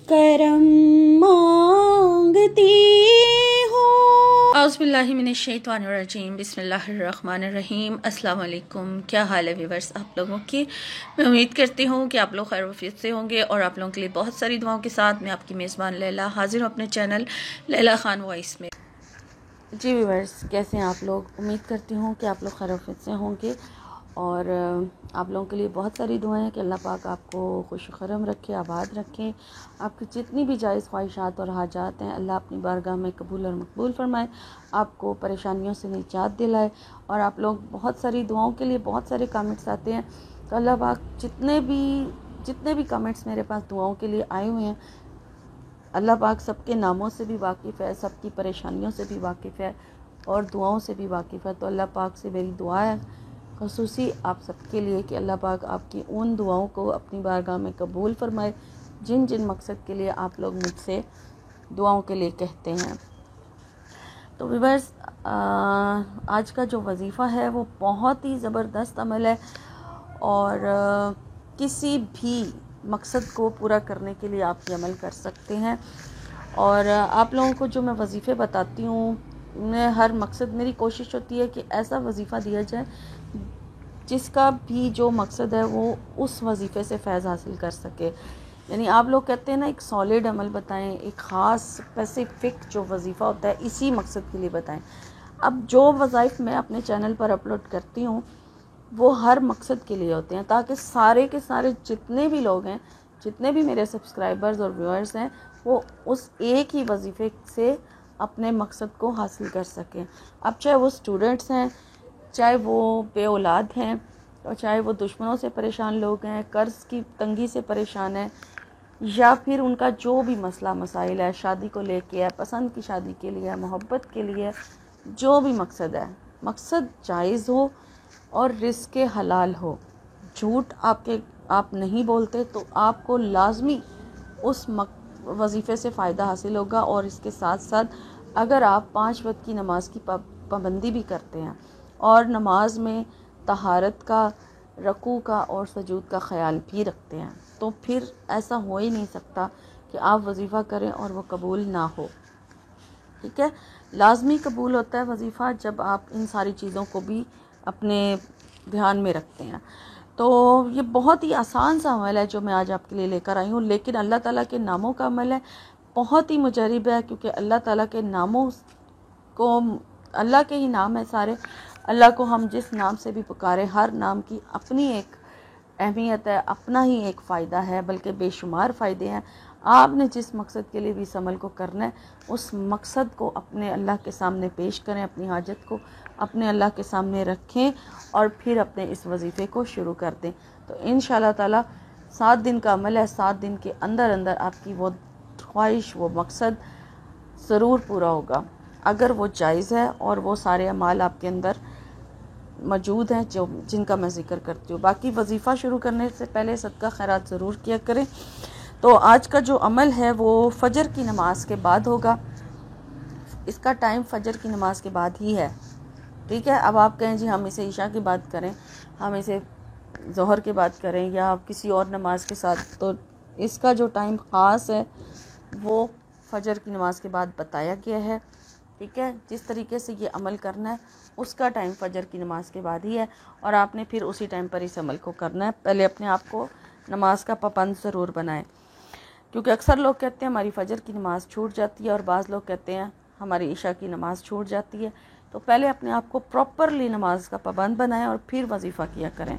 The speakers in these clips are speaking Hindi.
करम मांगती हूँ। औज़ुबिल्लाहिमिनश्शैतानिर्रजीम बिस्मिल्लाहिर्रहमानिर्रहीम। अस्सलाम वालेकुम। क्या हाल है व्यूअर्स आप लोगों की। मैं उम्मीद करती हूँ कि आप लोग खैर वफीयत से होंगे और आप लोगों के लिए बहुत सारी दुआओं के साथ मैं आपकी मेज़बान लैला हाजिर हूँ अपने चैनल लैला खान वॉइस में। जी व्यूअर्स, कैसे हैं आप लोग। उम्मीद करती हूँ कि आप लोग खैर वफीयत से होंगे और आप लोगों के लिए बहुत सारी दुआएं हैं कि अल्लाह पाक आपको खुश खरम रखे, आबाद रखें। आपकी जितनी भी जायज़ ख्वाहिशात और हाजात हैं अल्लाह अपनी बारगाह में कबूल और मकबूल फरमाए, आपको परेशानियों से निजात दिलाए। और आप लोग बहुत सारी दुआओं के लिए बहुत सारे कमेंट्स आते हैं, तो अल्लाह पाक जितने भी कमेंट्स मेरे पास दुआओं के लिए आए हुए हैं, अल्लाह पाक सबके नामों से भी वाकिफ़ है, सबकी परेशानियों से भी वाकिफ़ है और दुआओं से भी वाकिफ़ है। तो अल्लाह पाक से मेरी दुआ है ख़ुसूसी आप सबके लिए कि अल्लाह पाक आपकी उन दुआओं को अपनी बारगाह में कबूल फरमाए जिन जिन मकसद के लिए आप लोग मुझसे दुआओं के लिए कहते हैं। तो व्यूअर्स, आज का जो वजीफ़ा है वो बहुत ही ज़बरदस्त अमल है और किसी भी मकसद को पूरा करने के लिए आप ये अमल कर सकते हैं। और आप लोगों को जो मैं वजीफ़े बताती हूँ, मैं हर मकसद मेरी कोशिश होती है कि ऐसा वजीफ़ा दिया जाए जिसका भी जो मकसद है वो उस वजीफ़े से फ़ैज़ हासिल कर सके। यानी आप लोग कहते हैं ना, एक सॉलिड अमल बताएं, एक ख़ास स्पेसिफिक जो वजीफ़ा होता है इसी मकसद के लिए बताएं। अब जो वज़ाइफ मैं अपने चैनल पर अपलोड करती हूँ वो हर मकसद के लिए होते हैं, ताकि सारे के सारे जितने भी लोग हैं, जितने भी मेरे सब्सक्राइबर्स और व्यूअर्स हैं, वो उस एक ही वजीफ़े से अपने मकसद को हासिल कर सकें। अब चाहे वो स्टूडेंट्स हैं, चाहे वो बे औलाद हैं, और चाहे वो दुश्मनों से परेशान लोग हैं, कर्ज़ की तंगी से परेशान हैं, या फिर उनका जो भी मसला मसाइल है, शादी को लेके है, पसंद की शादी के लिए है, मोहब्बत के लिए, जो भी मकसद है, मकसद जायज़ हो और रिज़्क़ हलाल हो। झूठ आप नहीं बोलते तो आपको लाजमी उस वजीफ़े से फ़ायदा हासिल होगा। और इसके साथ साथ अगर आप 5 वक्त की नमाज की पाबंदी भी करते हैं और नमाज में तहारत का, रकू का और सजूद का ख्याल भी रखते हैं, तो फिर ऐसा हो ही नहीं सकता कि आप वजीफ़ा करें और वो कबूल ना हो। ठीक है, लाजमी कबूल होता है वजीफ़ा जब आप इन सारी चीज़ों को भी अपने ध्यान में रखते हैं। तो ये बहुत ही आसान सा अमल है जो मैं आज आपके लिए लेकर आई हूँ, लेकिन अल्लाह ताला के नामों का अमल है, बहुत ही मुजरिब है, क्योंकि अल्लाह ताला के नामों को, अल्लाह के ही नाम है सारे। अल्लाह को हम जिस नाम से भी पुकारें, हर नाम की अपनी एक अहमियत है, अपना ही एक फ़ायदा है, बल्कि बेशुमार फ़ायदे हैं। आपने जिस मकसद के लिए भी इस अमल को करना है, उस मकसद को अपने अल्लाह के सामने पेश करें, अपनी हाजत को अपने अल्लाह के सामने रखें और फिर अपने इस वजीफ़े को शुरू कर दें। तो इंशाअल्लाह ताला 7 दिन का अमल है, 7 दिन के अंदर अंदर आपकी वो ख्वाहिश, वो मकसद ज़रूर पूरा होगा, अगर वो जायज़ है और वो सारे अमाल आपके अंदर मौजूद हैं जो जिनका मैं ज़िक्र करती हूँ। बाकी वजीफ़ा शुरू करने से पहले सदका खैरात ज़रूर किया करें। तो आज का जो अमल है वो फ़जर की नमाज के बाद होगा। इसका टाइम फ़जर की नमाज के बाद ही है। ठीक है, अब आप कहें जी हम इसे ईशा की बात करें, हम इसे ज़ोहर के बाद करें या किसी और नमाज के साथ, तो इसका जो टाइम ख़ास है वो फ़जर की नमाज के बाद बताया गया है। ठीक है, जिस तरीके से ये अमल करना है उसका टाइम फ़जर की नमाज के बाद ही है और आपने फिर उसी टाइम पर इस अमल को करना है। पहले अपने आप को नमाज का पाबंद ज़रूर बनाएं, क्योंकि अक्सर लोग कहते हैं हमारी फ़जर की नमाज़ छूट जाती है और बाज़ लोग कहते हैं हमारी इशा की नमाज़ छूट जाती है। तो पहले अपने आप को प्रॉपरली नमाज का पाबंद बनाएं और फिर वजीफ़ा किया करें।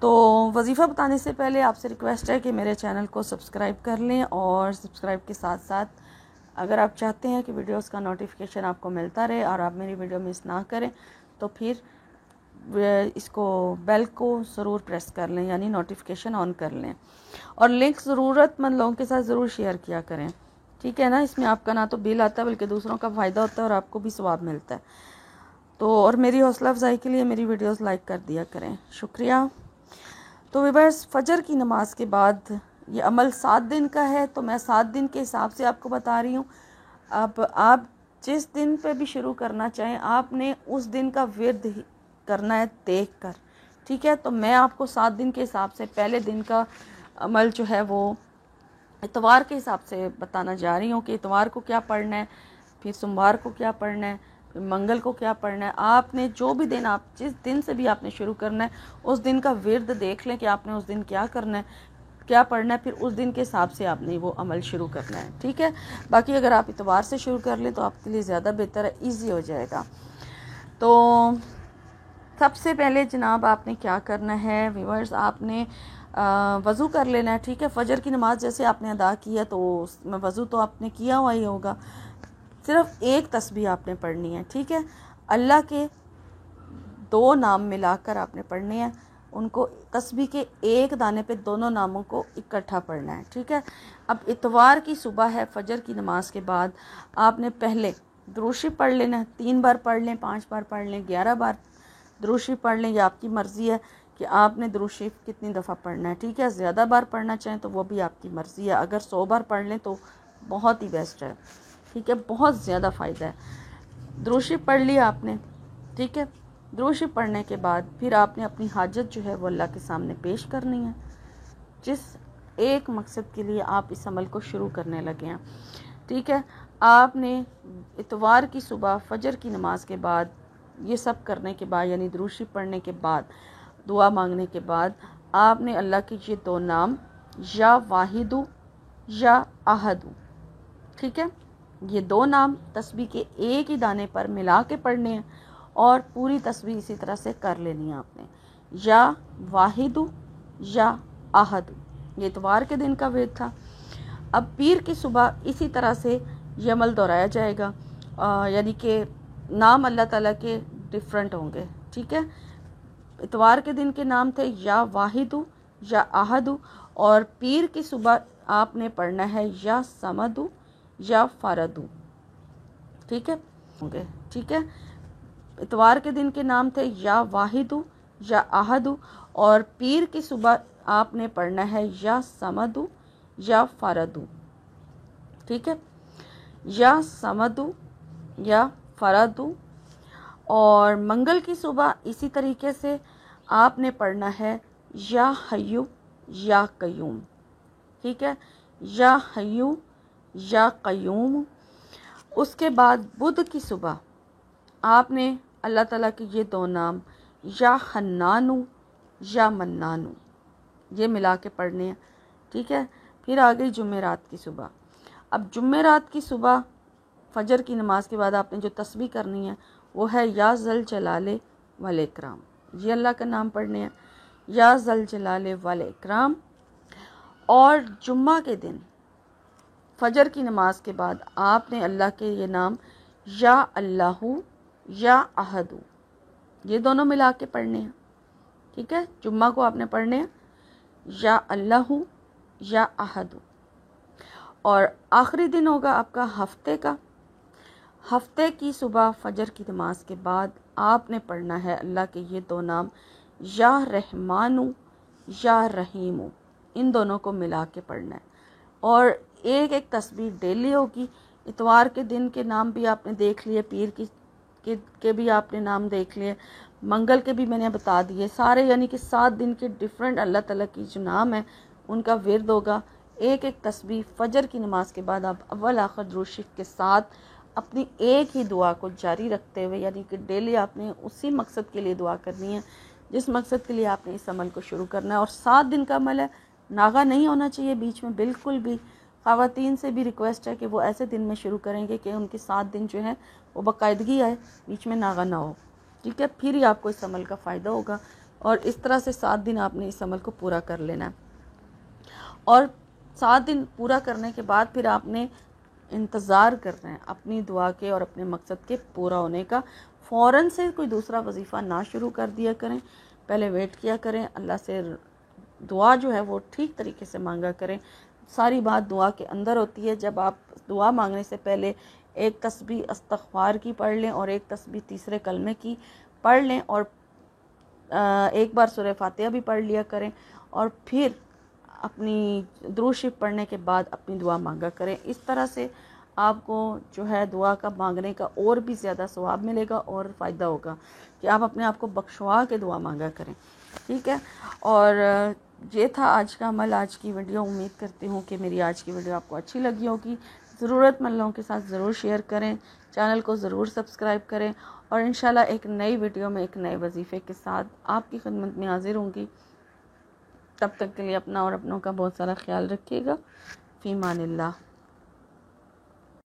तो वजीफ़ा बताने से पहले आपसे रिक्वेस्ट है कि मेरे चैनल को सब्सक्राइब कर लें और सब्सक्राइब के साथ साथ अगर आप चाहते हैं कि वीडियोस का नोटिफिकेशन आपको मिलता रहे और आप मेरी वीडियो मिस ना करें, तो फिर इसको बेल को ज़रूर प्रेस कर लें, यानी नोटिफिकेशन ऑन कर लें और लिंक ज़रूरतमंद लोगों के साथ ज़रूर शेयर किया करें। ठीक है ना, इसमें आपका ना तो बिल आता है बल्कि दूसरों का फ़ायदा होता है और आपको भी सवाब मिलता है। तो और मेरी हौसला अफजाई के लिए मेरी वीडियोस लाइक कर दिया करें, शुक्रिया। तो व्यूअर्स, फ़जर की नमाज के बाद ये अमल 7 दिन का है, तो मैं 7 दिन के हिसाब से आपको बता रही हूँ। अब आप जिस दिन पे भी शुरू करना चाहें, आपने उस दिन का विर्द करना है देख कर। ठीक है, तो मैं आपको 7 दिन के हिसाब से पहले दिन का अमल जो है वो इतवार के हिसाब से बताना जा रही हूँ कि इतवार को क्या पढ़ना है, फिर सोमवार को क्या पढ़ना है, फिर मंगल को क्या पढ़ना है। आपने जो भी दिन, आप जिस दिन से भी आपने शुरू करना है, उस दिन का विर्द देख लें कि आपने उस दिन क्या करना है, क्या पढ़ना है, फिर उस दिन के हिसाब से आपने वो अमल शुरू करना है। ठीक है। बाकी अगर आप इतवार से शुरू कर लें तो आपके लिए ज़्यादा बेहतर है, ईजी हो जाएगा। तो सबसे पहले जनाब आपने क्या करना है व्यूअर्स, आपने वज़ू कर लेना है। ठीक है। फ़जर की नमाज़ जैसे आपने अदा किया तो उसमें वज़ू तो आपने किया हुआ ही होगा। सिर्फ एक तस्बीह आपने पढ़नी है। ठीक है। अल्लाह के 2 नाम मिलाकर आपने पढ़ने हैं, उनको तस्बीह के एक दाने पे दोनों नामों को इकट्ठा पढ़ना है। ठीक है। अब इतवार की सुबह है, फ़जर की नमाज के बाद आपने पहले दुरूद शरीफ पढ़ लेना है। 3 बार पढ़ लें, 5 बार पढ़ लें, 11 बार दुरूद शरीफ पढ़ लें। ये आपकी मर्ज़ी है कि आपने दुरूद शरीफ कितनी दफ़ा पढ़ना है। ठीक है। ज़्यादा बार पढ़ना चाहें तो वो भी आपकी मर्ज़ी है। अगर 100 बार पढ़ लें तो बहुत ही बेस्ट है। ठीक है। बहुत ज़्यादा फ़ायदा है। दुरूद शरीफ पढ़ लिया आपने। ठीक है। दुरूद शरीफ पढ़ने के बाद फिर आपने अपनी हाजत जो है वो अल्लाह के सामने पेश करनी है, जिस एक मकसद के लिए आप इस अमल को शुरू करने लगे हैं। ठीक है। आपने इतवार की सुबह फ़जर की नमाज के बाद ये सब करने के बाद, यानी दुरूद शरीफ पढ़ने के बाद, दुआ मांगने के बाद, आपने अल्लाह के ये 2 नाम या वाहिदु या अहदु, ठीक है, ये 2 नाम तस्बीह के एक ही दाने पर मिला के पढ़ने हैं और पूरी तस्बीह इसी तरह से कर लेनी है आपने। या वाहिदु या अहदु, ये इतवार के दिन का वेद था। अब पीर की सुबह इसी तरह से ये अमल दोहराया जाएगा, यानी कि नाम अल्लाह ताला के डिफरेंट होंगे। ठीक है। इतवार के दिन के नाम थे या वाहिदु या अहदु, और पीर की सुबह आपने पढ़ना है या समदु या फरदु। ठीक है होंगे। ठीक है। इतवार के दिन के नाम थे या वाहिदु या अहदु, और पीर की सुबह आपने पढ़ना है या समदु या फरदु। ठीक है। या समदु या फरदु। और मंगल की सुबह इसी तरीके से आपने पढ़ना है या हय्यु या कय्यूम। ठीक है। या हय्यु या कय्यूम। उसके बाद बुध की सुबह आपने अल्लाह ताला के ये 2 नाम या हन्नानु या मन्नानु ये मिला के पढ़ने हैं। ठीक है। फिर आ गई जुमेरात की सुबह। अब जुमेरात की सुबह फ़जर की नमाज के बाद आपने जो तस्बीह करनी है वो है या ज़ल जलाले वल इकराम, ये अल्लाह का नाम पढ़ने हैं, या ज़ल जलाले वल इकराम। और जुम्मा के दिन फ़जर की नमाज के बाद आपने अल्लाह के ये नाम या अल्लाहु या अहदु ये दोनों मिला के पढ़ने हैं। ठीक है। जुम्मा को आपने पढ़ने हैं या अल्लाहु या अहदु। और आखिरी दिन होगा आपका हफ्ते का। हफ्ते की सुबह फ़जर की नमाज के बाद आपने पढ़ना है अल्लाह के ये 2 नाम या रहमानु या रहीमु, इन दोनों को मिला के पढ़ना है। और एक एक तस्बीह डेली होगी। इतवार के दिन के नाम भी आपने देख लिए, पीर के भी आपने नाम देख लिए, मंगल के भी मैंने बता दिए सारे, यानी कि 7 दिन के डिफरेंट अल्लाह ताला की जो नाम है उनका विर्द होगा। एक एक तस्बीह फ़जर की नमाज के बाद आप अव्वल आखिर दुरूद शरीफ के साथ अपनी एक ही दुआ को जारी रखते हुए, यानी कि डेली आपने उसी मकसद के लिए दुआ करनी है जिस मकसद के लिए आपने इस अमल को शुरू करना है। और 7 दिन का अमल है, नागा नहीं होना चाहिए बीच में बिल्कुल भी। ख़वातीन से भी रिक्वेस्ट है कि वो ऐसे दिन में शुरू करेंगे कि उनके 7 दिन जो है वो बाकायदगी आए, बीच में नागा ना हो। ठीक है। फिर ही आपको इस अमल का फ़ायदा होगा। और इस तरह से 7 दिन आपने इस अमल को पूरा कर लेना है। और 7 दिन पूरा करने के बाद फिर आपने इंतज़ार करना है अपनी दुआ के और अपने मकसद के पूरा होने का। फ़ौरन से कोई दूसरा वजीफ़ा ना शुरू कर दिया करें, पहले वेट किया करें, अल्लाह से दुआ जो है वो ठीक तरीके से मांगा करें। सारी बात दुआ के अंदर होती है। जब आप दुआ मांगने से पहले एक तस्बीह इस्तग़फ़ार की पढ़ लें और एक तस्बीह तीसरे कलमे की पढ़ लें, और एक बार सूरह फातिहा भी पढ़ लिया करें, और फिर अपनी दुरूद शरीफ पढ़ने के बाद अपनी दुआ मांगा करें। इस तरह से आपको जो है दुआ का मांगने का और भी ज़्यादा सवाब मिलेगा और फ़ायदा होगा कि आप अपने आप को बख्शवा के दुआ मांगा करें। ठीक है। और ये था आज का अमल, आज की वीडियो। उम्मीद करती हूँ कि मेरी आज की वीडियो आपको अच्छी लगी होगी। ज़रूरतमंद लोगों के साथ ज़रूर शेयर करें, चैनल को ज़रूर सब्सक्राइब करें और इंशाल्लाह एक नई वीडियो में एक नए वजीफ़े के साथ आपकी खिदमत में हाजिर होंगी। तब तक के लिए अपना और अपनों का बहुत सारा ख्याल रखिएगा। फ़ी मानिल्लाह।